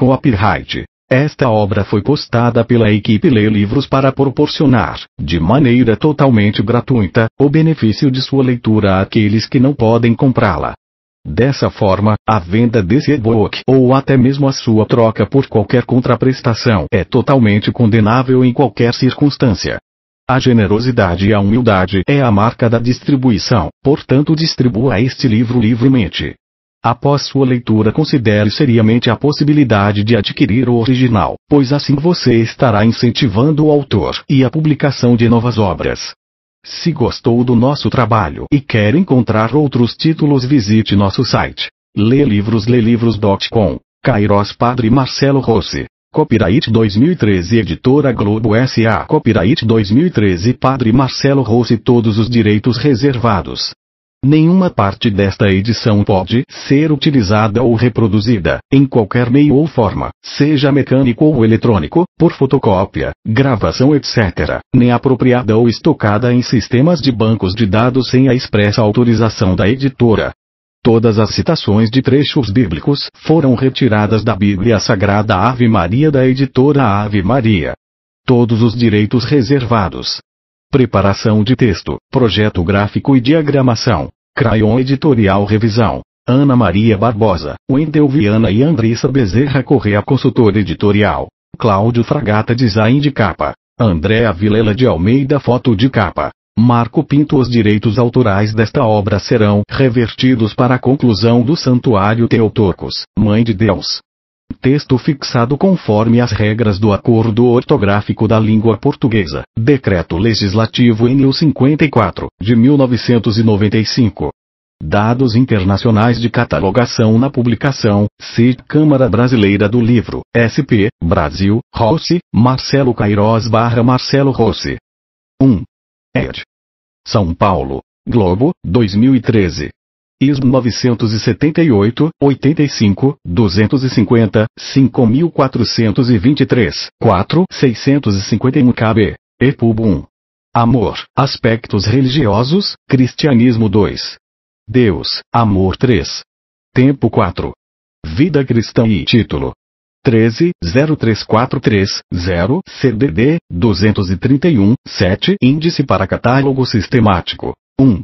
Copyright. Esta obra foi postada pela equipe Lê Livros para proporcionar, de maneira totalmente gratuita, o benefício de sua leitura àqueles que não podem comprá-la. Dessa forma, a venda desse e-book ou até mesmo a sua troca por qualquer contraprestação é totalmente condenável em qualquer circunstância. A generosidade e a humildade é a marca da distribuição, portanto distribua este livro livremente. Após sua leitura, considere seriamente a possibilidade de adquirir o original, pois assim você estará incentivando o autor e a publicação de novas obras. Se gostou do nosso trabalho e quer encontrar outros títulos, visite nosso site lelivros.com. Kairos Padre Marcelo Rossi. Copyright 2013 Editora Globo S.A. Copyright 2013 Padre Marcelo Rossi. Todos os direitos reservados. Nenhuma parte desta edição pode ser utilizada ou reproduzida, em qualquer meio ou forma, seja mecânico ou eletrônico, por fotocópia, gravação etc., nem apropriada ou estocada em sistemas de bancos de dados sem a expressa autorização da editora. Todas as citações de trechos bíblicos foram retiradas da Bíblia Sagrada Ave Maria da editora Ave Maria. Todos os direitos reservados. Preparação de texto, projeto gráfico e diagramação. Crayon Editorial Revisão. Ana Maria Barbosa, Wendel Viana e Andressa Bezerra Correa. Consultor editorial. Cláudio Fragata. Design de capa. Andréa Vilela de Almeida. Foto de capa. Marco Pinto. Os direitos autorais desta obra serão revertidos para a conclusão do Santuário Theotokos, Mãe de Deus. Texto fixado conforme as regras do Acordo Ortográfico da Língua Portuguesa, Decreto Legislativo NU 54, de 1995. Dados internacionais de catalogação na publicação, CIT Câmara Brasileira do Livro, SP, Brasil, Rossi, Marcelo Kairos / Marcelo Rossi. 1. Ed. São Paulo, Globo, 2013. ISO 978, 85, 250, 5423, 4, 651 KB. EPUB 1. Amor, Aspectos Religiosos, Cristianismo 2. Deus, Amor 3. Tempo 4. Vida Cristã e Título. 13.03430, CDD, 231, 7. Índice para Catálogo Sistemático. 1.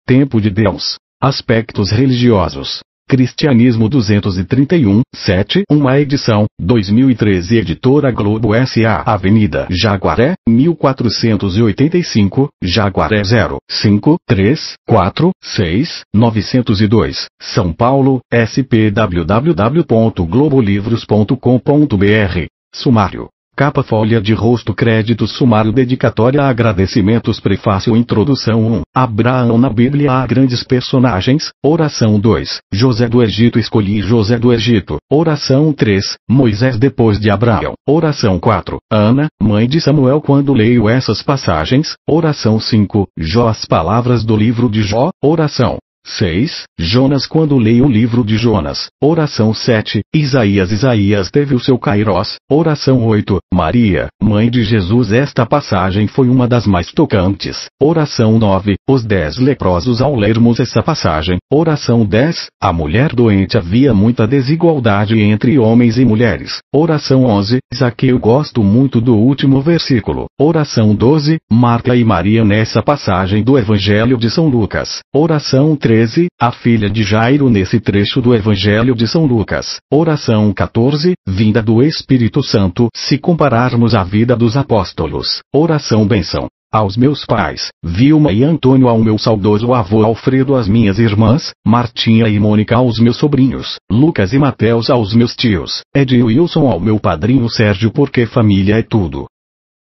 Tempo de Deus. Aspectos Religiosos. Cristianismo 231, 7. Uma edição, 2013. Editora Globo S.A. Avenida Jaguaré, 1485, Jaguaré 0, 5, 3, 4, 6, 902, São Paulo, SP. www.globolivros.com.br. Sumário. Capa, folha de rosto, créditos, sumário, dedicatória, agradecimentos, prefácio, introdução 1. Abraão na Bíblia há grandes personagens. Oração 2. José do Egito, escolhi José do Egito. Oração 3. Moisés depois de Abraão. Oração 4. Ana, mãe de Samuel, quando leio essas passagens. Oração 5. Jó, as palavras do livro de Jó. Oração 6. Jonas, quando leio o livro de Jonas. Oração 7. Isaías teve o seu Kairos. Oração 8. Maria, mãe de Jesus. Esta passagem foi uma das mais tocantes. Oração 9. Os 10 leprosos ao lermos essa passagem. Oração 10. A mulher doente. Havia muita desigualdade entre homens e mulheres. Oração 11. Zaqueu. Gosto muito do último versículo. Oração 12. Marta e Maria nessa passagem do Evangelho de São Lucas. Oração 13. A filha de Jairo nesse trecho do Evangelho de São Lucas. Oração 14. Vinda do Espírito Santo, se compararmos a vida dos apóstolos. Oração bênção aos meus pais, Vilma e Antônio, ao meu saudoso avô Alfredo, às minhas irmãs, Martinha e Mônica, aos meus sobrinhos, Lucas e Mateus, aos meus tios, Ed e Wilson, ao meu padrinho Sérgio, porque família é tudo.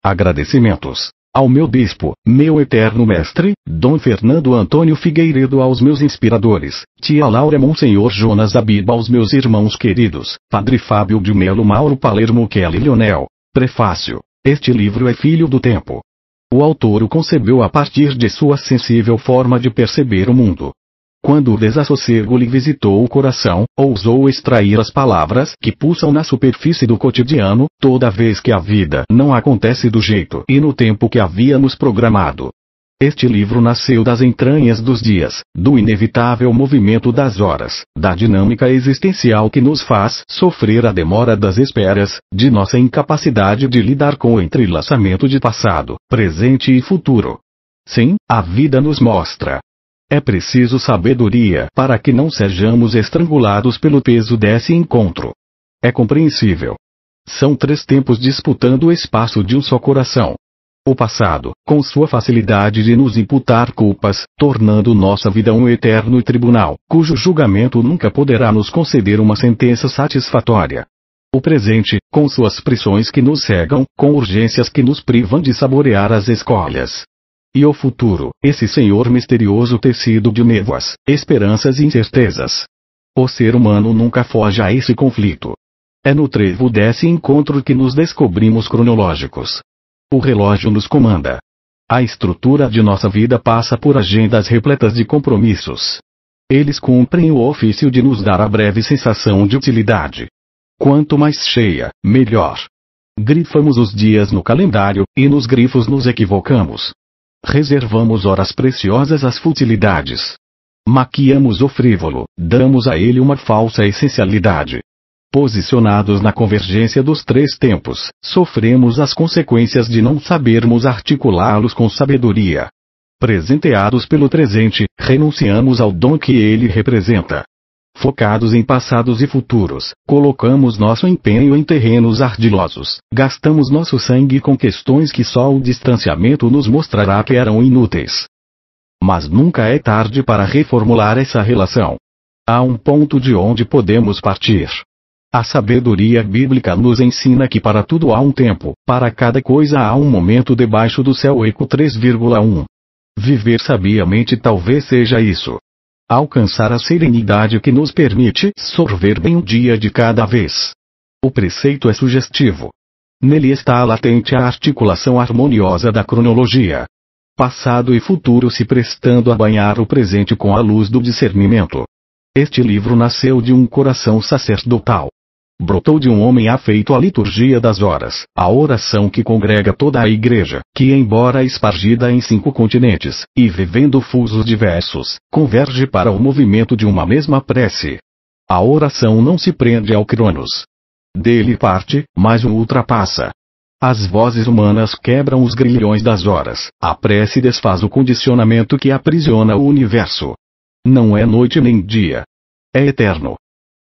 Agradecimentos ao meu bispo, meu eterno mestre, Dom Fernando Antônio Figueiredo, aos meus inspiradores, tia Laura, Monsenhor Jonas Abiba, aos meus irmãos queridos, Padre Fábio de Melo, Mauro Palermo, Kelly Lionel. Prefácio. Este livro é filho do tempo. O autor o concebeu a partir de sua sensível forma de perceber o mundo. Quando o desassossego lhe visitou o coração, ousou extrair as palavras que pulsam na superfície do cotidiano, toda vez que a vida não acontece do jeito e no tempo que havíamos programado. Este livro nasceu das entranhas dos dias, do inevitável movimento das horas, da dinâmica existencial que nos faz sofrer a demora das esperas, de nossa incapacidade de lidar com o entrelaçamento de passado, presente e futuro. Sim, a vida nos mostra. É preciso sabedoria para que não sejamos estrangulados pelo peso desse encontro. É compreensível. São 3 tempos disputando o espaço de um só coração. O passado, com sua facilidade de nos imputar culpas, tornando nossa vida um eterno tribunal, cujo julgamento nunca poderá nos conceder uma sentença satisfatória. O presente, com suas pressões que nos cegam, com urgências que nos privam de saborear as escolhas. E o futuro, esse senhor misterioso tecido de névoas, esperanças e incertezas. O ser humano nunca foge a esse conflito. É no trevo desse encontro que nos descobrimos cronológicos. O relógio nos comanda. A estrutura de nossa vida passa por agendas repletas de compromissos. Eles cumprem o ofício de nos dar a breve sensação de utilidade. Quanto mais cheia, melhor. Grifamos os dias no calendário, e nos grifos nos equivocamos. Reservamos horas preciosas às futilidades. Maquiamos o frívolo, damos a ele uma falsa essencialidade. Posicionados na convergência dos 3 tempos, sofremos as consequências de não sabermos articulá-los com sabedoria. Presenteados pelo presente, renunciamos ao dom que ele representa. Focados em passados e futuros, colocamos nosso empenho em terrenos ardilosos, gastamos nosso sangue com questões que só o distanciamento nos mostrará que eram inúteis. Mas nunca é tarde para reformular essa relação. Há um ponto de onde podemos partir. A sabedoria bíblica nos ensina que para tudo há um tempo, para cada coisa há um momento debaixo do céu. Eco 3,1. Viver sabiamente talvez seja isso. Alcançar a serenidade que nos permite sorver bem um dia de cada vez. O preceito é sugestivo. Nele está latente a articulação harmoniosa da cronologia. Passado e futuro se prestando a banhar o presente com a luz do discernimento. Este livro nasceu de um coração sacerdotal. Brotou de um homem afeito à liturgia das horas, a oração que congrega toda a igreja, que embora espargida em 5 continentes, e vivendo fusos diversos, converge para o movimento de uma mesma prece. A oração não se prende ao Cronos. Dele parte, mas o ultrapassa. As vozes humanas quebram os grilhões das horas, a prece desfaz o condicionamento que aprisiona o universo. Não é noite nem dia. É eterno.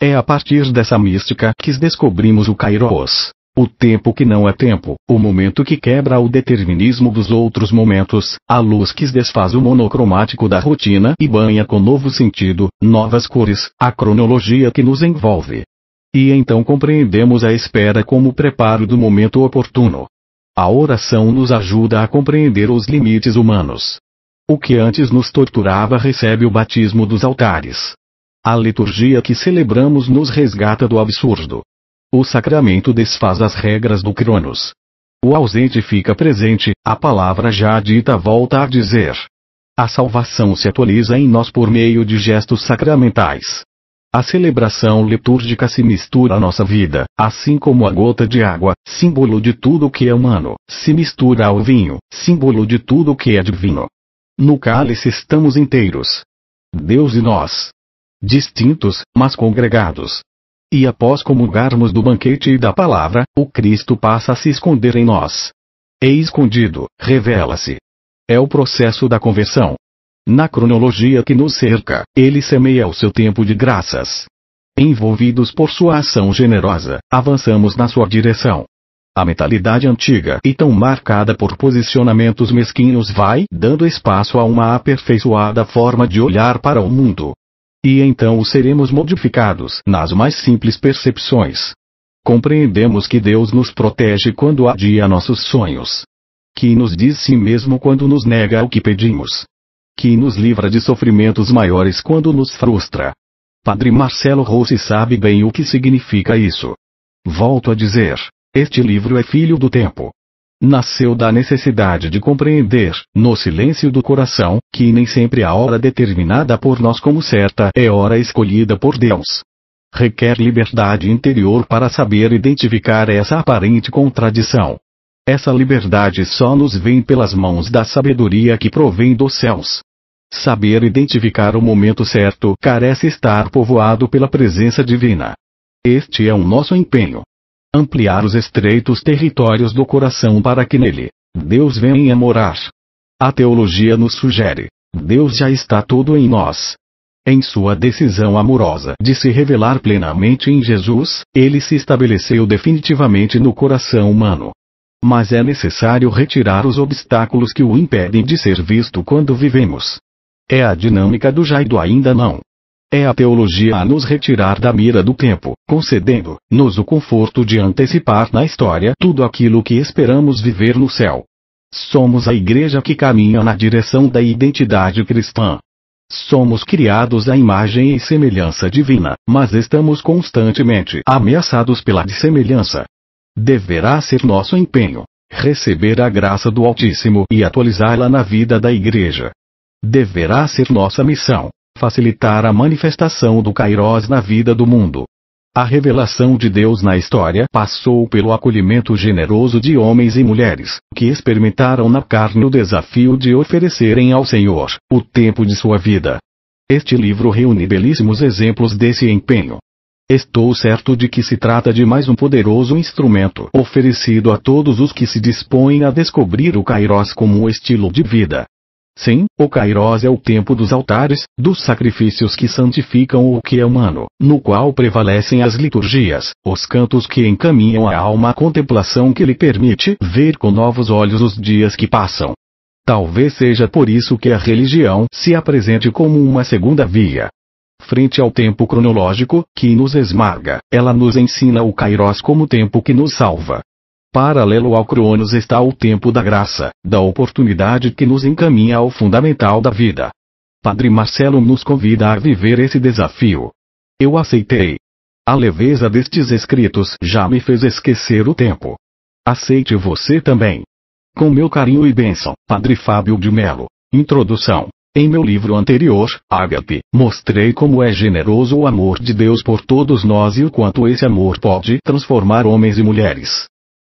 É a partir dessa mística que descobrimos o Kairos, o tempo que não é tempo, o momento que quebra o determinismo dos outros momentos, a luz que desfaz o monocromático da rotina e banha com novo sentido, novas cores, a cronologia que nos envolve. E então compreendemos a espera como preparo do momento oportuno. A oração nos ajuda a compreender os limites humanos. O que antes nos torturava recebe o batismo dos altares. A liturgia que celebramos nos resgata do absurdo. O sacramento desfaz as regras do Cronos. O ausente fica presente, a palavra já dita volta a dizer. A salvação se atualiza em nós por meio de gestos sacramentais. A celebração litúrgica se mistura à nossa vida, assim como a gota de água, símbolo de tudo o que é humano, se mistura ao vinho, símbolo de tudo o que é divino. No cálice estamos inteiros. Deus e nós. Distintos, mas congregados. E após comungarmos do banquete e da palavra, o Cristo passa a se esconder em nós. É escondido, revela-se. É o processo da conversão. Na cronologia que nos cerca, ele semeia o seu tempo de graças. Envolvidos por sua ação generosa, avançamos na sua direção. A mentalidade antiga e tão marcada por posicionamentos mesquinhos vai dando espaço a uma aperfeiçoada forma de olhar para o mundo. E então seremos modificados nas mais simples percepções. Compreendemos que Deus nos protege quando adia nossos sonhos. Que nos diz sim mesmo quando nos nega o que pedimos. Que nos livra de sofrimentos maiores quando nos frustra. Padre Marcelo Rossi sabe bem o que significa isso. Volto a dizer, este livro é filho do tempo. Nasceu da necessidade de compreender, no silêncio do coração, que nem sempre a hora determinada por nós como certa é hora escolhida por Deus. Requer liberdade interior para saber identificar essa aparente contradição. Essa liberdade só nos vem pelas mãos da sabedoria que provém dos céus. Saber identificar o momento certo carece estar povoado pela presença divina. Este é o nosso empenho. Ampliar os estreitos territórios do coração para que nele, Deus venha morar. A teologia nos sugere: Deus já está todo em nós. Em sua decisão amorosa de se revelar plenamente em Jesus, ele se estabeleceu definitivamente no coração humano. Mas é necessário retirar os obstáculos que o impedem de ser visto quando vivemos. É a dinâmica do já e do ainda não. É a teologia a nos retirar da mira do tempo, concedendo-nos o conforto de antecipar na história tudo aquilo que esperamos viver no céu. Somos a igreja que caminha na direção da identidade cristã. Somos criados à imagem e semelhança divina, mas estamos constantemente ameaçados pela dissemelhança. Deverá ser nosso empenho receber a graça do Altíssimo e atualizá-la na vida da igreja. Deverá ser nossa missão facilitar a manifestação do Kairos na vida do mundo. A revelação de Deus na história passou pelo acolhimento generoso de homens e mulheres, que experimentaram na carne o desafio de oferecerem ao Senhor o tempo de sua vida. Este livro reúne belíssimos exemplos desse empenho. Estou certo de que se trata de mais um poderoso instrumento oferecido a todos os que se dispõem a descobrir o Kairos como um estilo de vida. Sim, o Kairos é o tempo dos altares, dos sacrifícios que santificam o que é humano, no qual prevalecem as liturgias, os cantos que encaminham a alma à contemplação que lhe permite ver com novos olhos os dias que passam. Talvez seja por isso que a religião se apresente como uma segunda via. Frente ao tempo cronológico, que nos esmaga, ela nos ensina o Kairos como tempo que nos salva. Paralelo ao Cronos está o tempo da graça, da oportunidade que nos encaminha ao fundamental da vida. Padre Marcelo nos convida a viver esse desafio. Eu aceitei. A leveza destes escritos já me fez esquecer o tempo. Aceite você também. Com meu carinho e bênção, Padre Fábio de Melo. Introdução. Em meu livro anterior, Ágape, mostrei como é generoso o amor de Deus por todos nós e o quanto esse amor pode transformar homens e mulheres.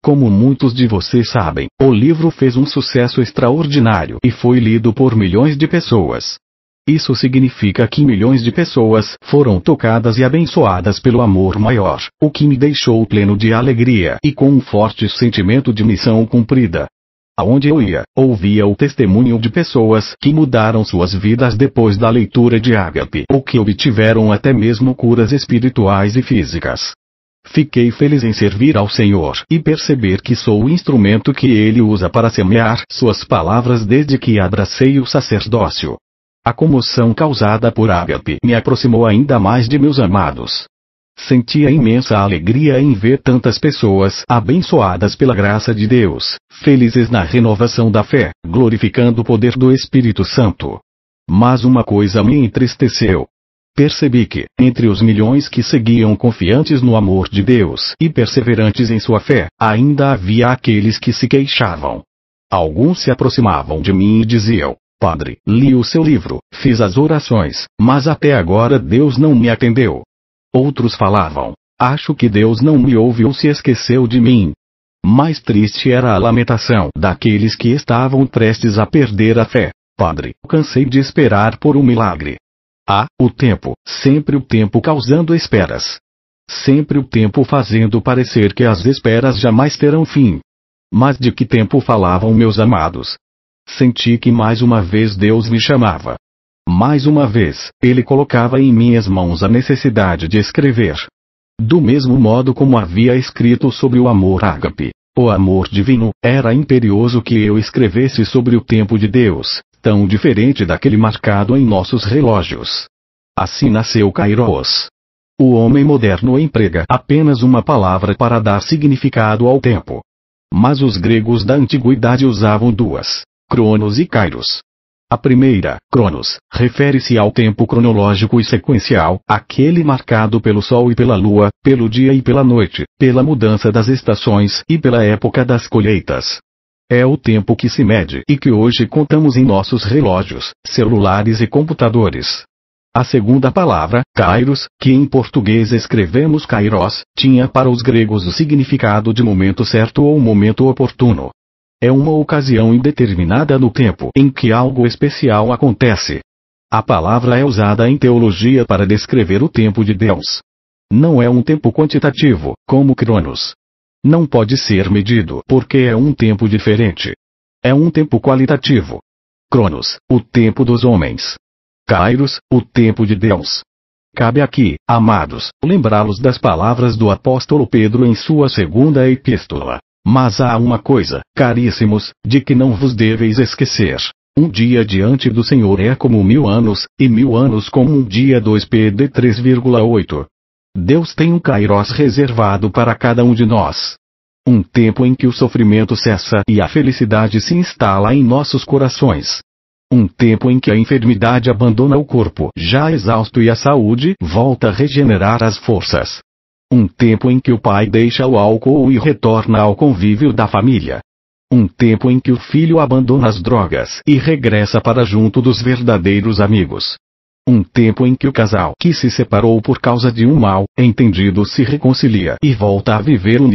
Como muitos de vocês sabem, o livro fez um sucesso extraordinário e foi lido por milhões de pessoas. Isso significa que milhões de pessoas foram tocadas e abençoadas pelo amor maior, o que me deixou pleno de alegria e com um forte sentimento de missão cumprida. Aonde eu ia, ouvia o testemunho de pessoas que mudaram suas vidas depois da leitura de Ágape, ou que obtiveram até mesmo curas espirituais e físicas. Fiquei feliz em servir ao Senhor e perceber que sou o instrumento que Ele usa para semear suas palavras desde que abracei o sacerdócio. A comoção causada por Ágape me aproximou ainda mais de meus amados. Sentia imensa alegria em ver tantas pessoas abençoadas pela graça de Deus, felizes na renovação da fé, glorificando o poder do Espírito Santo. Mas uma coisa me entristeceu. Percebi que, entre os milhões que seguiam confiantes no amor de Deus e perseverantes em sua fé, ainda havia aqueles que se queixavam. Alguns se aproximavam de mim e diziam: Padre, li o seu livro, fiz as orações, mas até agora Deus não me atendeu. Outros falavam: acho que Deus não me ouve ou se esqueceu de mim. Mais triste era a lamentação daqueles que estavam prestes a perder a fé. Padre, cansei de esperar por um milagre. O tempo, sempre o tempo causando esperas. Sempre o tempo fazendo parecer que as esperas jamais terão fim. Mas de que tempo falavam meus amados? Senti que mais uma vez Deus me chamava. Mais uma vez, Ele colocava em minhas mãos a necessidade de escrever. Do mesmo modo como havia escrito sobre o amor ágape, o amor divino, era imperioso que eu escrevesse sobre o tempo de Deus, tão diferente daquele marcado em nossos relógios. Assim nasceu Kairos. O homem moderno emprega apenas uma palavra para dar significado ao tempo. Mas os gregos da antiguidade usavam duas, Cronos e Kairos. A primeira, Cronos, refere-se ao tempo cronológico e sequencial, aquele marcado pelo sol e pela lua, pelo dia e pela noite, pela mudança das estações e pela época das colheitas. É o tempo que se mede e que hoje contamos em nossos relógios, celulares e computadores. A segunda palavra, kairos, que em português escrevemos kairos, tinha para os gregos o significado de momento certo ou momento oportuno. É uma ocasião indeterminada no tempo em que algo especial acontece. A palavra é usada em teologia para descrever o tempo de Deus. Não é um tempo quantitativo, como Cronos. Não pode ser medido porque é um tempo diferente. É um tempo qualitativo. Cronos, o tempo dos homens. Kairos, o tempo de Deus. Cabe aqui, amados, lembrá-los das palavras do apóstolo Pedro em sua segunda epístola. Mas há uma coisa, caríssimos, de que não vos deveis esquecer. Um dia diante do Senhor é como 1000 anos, e 1000 anos como um dia. 2 Pedro 3,8. Deus tem um kairos reservado para cada um de nós. Um tempo em que o sofrimento cessa e a felicidade se instala em nossos corações. Um tempo em que a enfermidade abandona o corpo já exausto e a saúde volta a regenerar as forças. Um tempo em que o pai deixa o álcool e retorna ao convívio da família. Um tempo em que o filho abandona as drogas e regressa para junto dos verdadeiros amigos. Um tempo em que o casal que se separou por causa de um mal entendido se reconcilia e volta a viver unido.